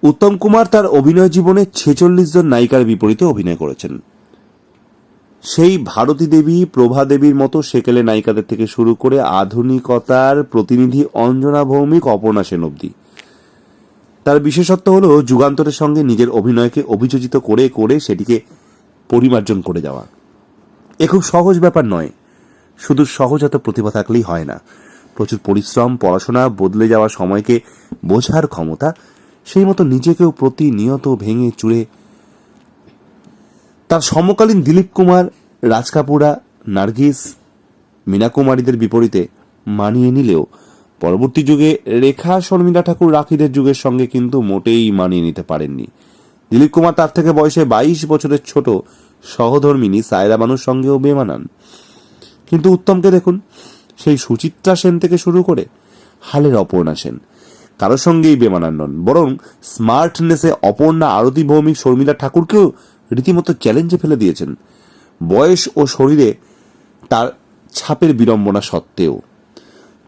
উত্তম কুমার তার অভিনয় জীবনে 46 জন নায়িকার বিপরীতে অভিনয় করেছেন। সেই ভারতী দেবী, প্রভা দেবীর মতো সেকেলে নায়িকাদের থেকে শুরু করে আধুনিকতার প্রতিনিধি অঞ্জনা ভৌমিক, অপর্ণা সেন অবধি। তার বিশেষত্ব হল যুগান্তরের সঙ্গে নিজের অভিনয়কে অভিযোজিত করে করে সেটিকে পরিমার্জন করে যাওয়া। এ খুব সহজ ব্যাপার নয়। শুধু সহজাত প্রতিভা থাকলেই হয় না, প্রচুর পরিশ্রম, পড়াশোনা, বদলে যাওয়া সময়কে বোঝার ক্ষমতা, সেই মতো নিজেকেও প্রতিনিয়ত ভেঙে চুরে। তার সমকালীন দিলীপ কুমার, রাজ কাপুরা, নার্গিস, মীনা কুমারীদের বিপরীতে মানিয়ে নিলেও পরবর্তী যুগে রেখা, শর্মিলা ঠাকুর, রাখিদের যুগের সঙ্গে কিন্তু মোটেই মানিয়ে নিতে পারেননি। দিলীপ কুমার তার থেকে বয়সে 22 বছরের ছোট সহধর্মিনী সায়রা বানুর সঙ্গেও বেমানান। কিন্তু উত্তমকে দেখুন, সেই সুচিত্রা সেন থেকে শুরু করে হালের অপর্ণা সেন কারোর সঙ্গেই বেমানান নন, বরং স্মার্টনেসে অপর্ণা, আরতি ভৌমিক, শর্মিলা ঠাকুরকেও রীতিমতো চ্যালেঞ্জে ফেলে দিয়েছেন। বয়স ও শরীরে তার ছাপের বিড়ম্বনা সত্ত্বেও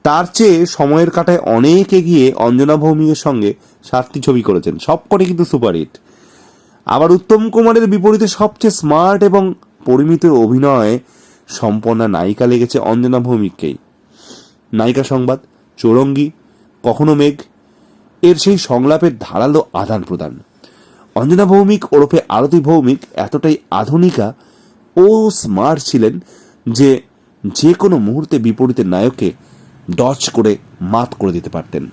তার চেয়ে সময়ের কাঁটায় অনেক এগিয়ে অঞ্জনা ভৌমিকের সঙ্গে 7টি ছবি করেছেন, সবকটি কিন্তু সুপারহিট। আবার উত্তম কুমারের বিপরীতে সবচেয়ে স্মার্ট এবং পরিমিত অভিনয় সম্পন্না নায়িকা লেগেছে অঞ্জনা ভৌমিককেই। নায়িকা সংবাদ, চৌরঙ্গি, কখনো মেঘ এর সেই সংলাপের ধারালো আদান প্রদান। অঞ্জনা ভৌমিক ওরফে আরতি ভৌমিক এতটাই আধুনিকা ও স্মার্ট ছিলেন যে যে কোনো মুহূর্তে বিপরীতের নায়ককে ডচ করে মাত করে দিতে পারতেন।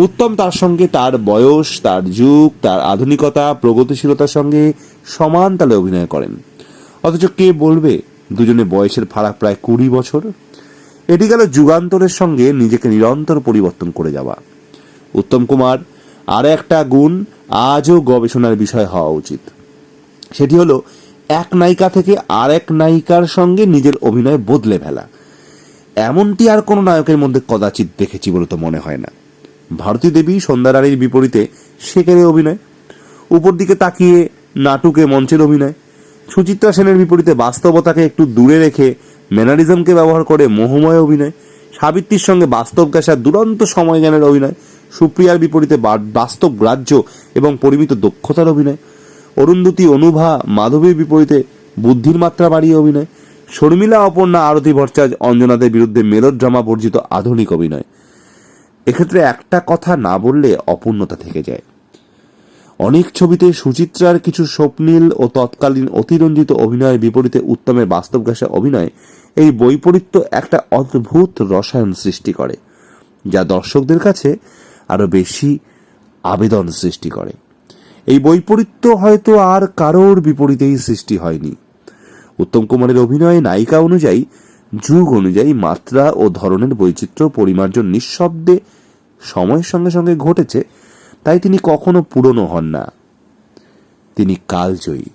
উত্তম তার সঙ্গে তার বয়স, তার যুগ, তার আধুনিকতা, প্রগতিশীলতার সঙ্গে সমান তালে অভিনয় করেন। অথচ কে বলবে দুজনে বয়সের ফারাক প্রায় 20 বছর। এটি গেল যুগান্তরের সঙ্গে নিজেকে নিরন্তর পরিবর্তন করে যাওয়া। উত্তম কুমার আর একটা গুণ আজও গবেষণার বিষয় হওয়া উচিত। সেটি হলো এক নায়িকা থেকে আর এক নায়িকার সঙ্গে নিজের অভিনয় বদলে ফেলা। এমনটি আর কোনো নায়কের মধ্যে কদাচিৎ দেখেছি বলে তো মনে হয় না। ভারতী দেবী, সন্ধ্যা রানীর বিপরীতে সেকেলে অভিনয়, উপর দিকে তাকিয়ে নাটুকে মঞ্চের অভিনয়। সুচিত্রা সেনের বিপরীতে বাস্তবতাকে একটু দূরে রেখে ম্যানারিজমকে ব্যবহার করে মোহময় অভিনয়। সাবিত্রীর সঙ্গে বাস্তব ঘেঁষা দুরন্ত সময়জ্ঞানের অভিনয়। সুপ্রিয়ার বিপরীতে বাস্তব গ্রাহ্য এবং পরিমিত দক্ষতার অভিনয়। অরুন্ধতী, অনুভা, মাধবীর বিপরীতে বুদ্ধির মাত্রা বাড়িয়ে অভিনয়। শর্মিলা, অপর্ণা, আরতি ভট্টাচার্য, অঞ্জনাদের বিরুদ্ধে মেলোড্রামা বর্জিত আধুনিক অভিনয়। এক্ষেত্রে একটা কথা না বললে অপূর্ণতা থেকে যায়। অনেক ছবিতে সুচিত্রার কিছু স্বপ্নীল ও তৎকালীন অতিরঞ্জিত অভিনয়ের বিপরীতে উত্তমের বাস্তব ঘেঁষা অভিনয়, এই বৈপরীত্য একটা অদ্ভুত রসায়ন সৃষ্টি করে, যা দর্শকদের কাছে আরো বেশি আবেদন সৃষ্টি করে। এই বৈপরীত্য হয়তো আর কারোর বিপরীতেই সৃষ্টি হয়নি। উত্তম কুমারের অভিনয়ে নায়িকা অনুযায়ী, যুগ অনুযায়ী মাত্রা ও ধরনের বৈচিত্র্য পরিমার্জন নিঃশব্দে সময়ের সঙ্গে সঙ্গে ঘটেছে। তাই তিনি কখনো পুরনো হন না, তিনি কালজয়ী।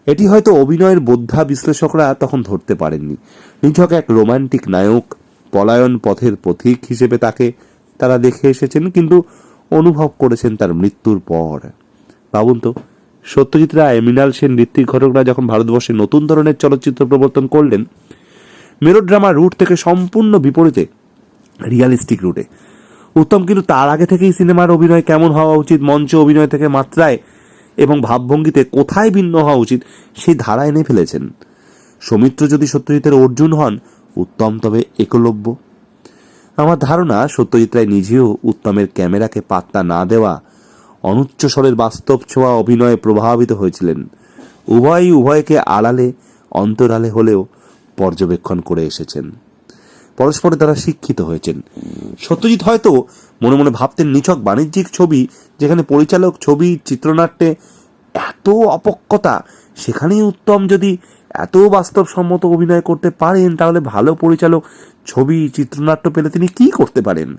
এটি হয়তো অভিনয়ের বোদ্ধা বিশ্লেষকরা তখন ধরতে পারেননি। নিছক এক রোমান্টিক নায়ক, পলায়ন পথের পথিক হিসেবে তাকে তারা দেখে এসেছেন, কিন্তু অনুভব করেছেন তার মৃত্যুর পর। ভাবুন তো, সত্যজিৎ রায়, মৃণাল সেন, ঋত্বিক ঘটকরা যখন ভারতবর্ষে নতুন ধরনের চলচ্চিত্র প্রবর্তন করলেন, মেলোড্রামা রুট থেকে সম্পূর্ণ বিপরীতে রিয়ালিস্টিক রুটে, উত্তম কিন্তু তার আগে থেকেই সিনেমার অভিনয় কেমন হওয়া উচিত, মঞ্চ অভিনয় থেকে মাত্রায় এবং ভাবভঙ্গিতে কোথায় ভিন্ন হওয়া উচিত, সেই ধারা এনে ফেলেছেন। সৌমিত্র যদি সত্যজিতের অর্জুন হন, উত্তম তবে একলব্য। আমার ধারণা সত্যজিৎ রায় নিজেও উত্তমের ক্যামেরাকে পাত্তা না দেওয়া, অনুচ্চ স্বরের বাস্তব ছোঁয়া অভিনয়ে প্রভাবিত হয়েছিলেন। উভয়ই উভয়কে আড়ালে অন্তরালে হলেও পর্যবেক্ষণ করে এসেছেন। পরস্পরে তারা শিক্ষিত হয়েছেন। সত্যজিৎ হয়তো মনে মনে ভাবতেন, নিছক বাণিজ্যিক ছবি যেখানে পরিচালক ছবি চিত্রনাট্যে এত অপক্কতা, সেখানেই উত্তম যদি এত বাস্তবসম্মত অভিনয় করতে পারেন, তাহলে ভালো পরিচালক ছবি চিত্রনাট্য পেলে তিনি কি করতে পারেন?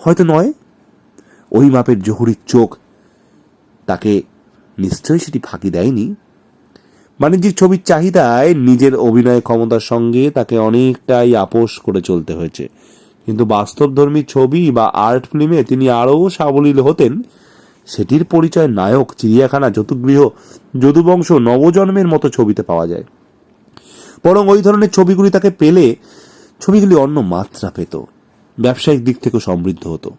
হয়তো নয়, ওই মাপের জহুরির চোখ তাকে নিশ্চয়ই সেটি ফাঁকি দেয়নি। বাণিজ্যিক ছবির চাহিদায় নিজের অভিনয় ক্ষমতার সঙ্গে তাকে অনেকটাই আপোষ করে চলতে হয়েছে। কিন্তু বাস্তবধর্মী ছবি বা আর্ট ফিল্মে তিনি আরও সাবলীল হতেন। সেটির পরিচয় নায়ক, চিড়িয়াখানা, যতুগৃহ, যদুবংশ, নবজন্মের মতো ছবিতে পাওয়া যায়। বরং ওই ধরনের ছবিগুলি তাকে পেলে ছবিগুলি অন্য মাত্রা পেত, ব্যবসায়িক দিক থেকেও সমৃদ্ধ হতো।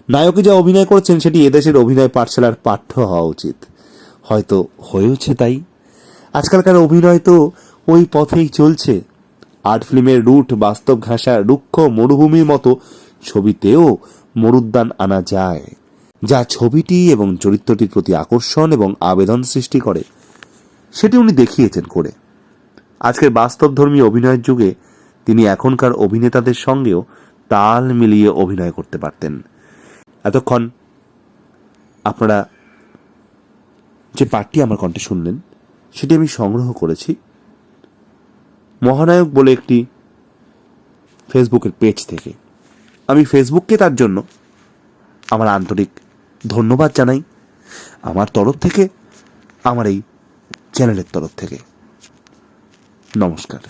নায়কে যা অভিনয় করেছেন সেটি এদেশের অভিনয় পাঠশালার পাঠ্য হওয়া উচিত। হয়তো হয়েওছে তাই। আজকালকার অভিনয় তো ওই পথেই চলছে। আর্ট ফিল্মের রুট বাস্তব ঘাসা রুক্ষ মরুভূমির মতো ছবিতেও মরুদ্যান আনা যায়, যা ছবিটি এবং চরিত্রটির প্রতি আকর্ষণ এবং আবেদন সৃষ্টি করে। সেটি উনি দেখিয়েছেন করে। আজকের বাস্তবধর্মী অভিনয়ের যুগে তিনি এখনকার অভিনেতাদের সঙ্গেও তাল মিলিয়ে অভিনয় করতে পারতেন। এতক্ষণ আপনারা যে পাঠটি আমার কণ্ঠে শুনলেন সেটি আমি সংগ্রহ করেছি মহানায়ক বলে একটি ফেসবুকের পেজ থেকে। আমি ফেসবুককে তার জন্য আমার আন্তরিক ধন্যবাদ জানাই, আমার তরফ থেকে, আমার এই চ্যানেলের তরফ থেকে। নমস্কার।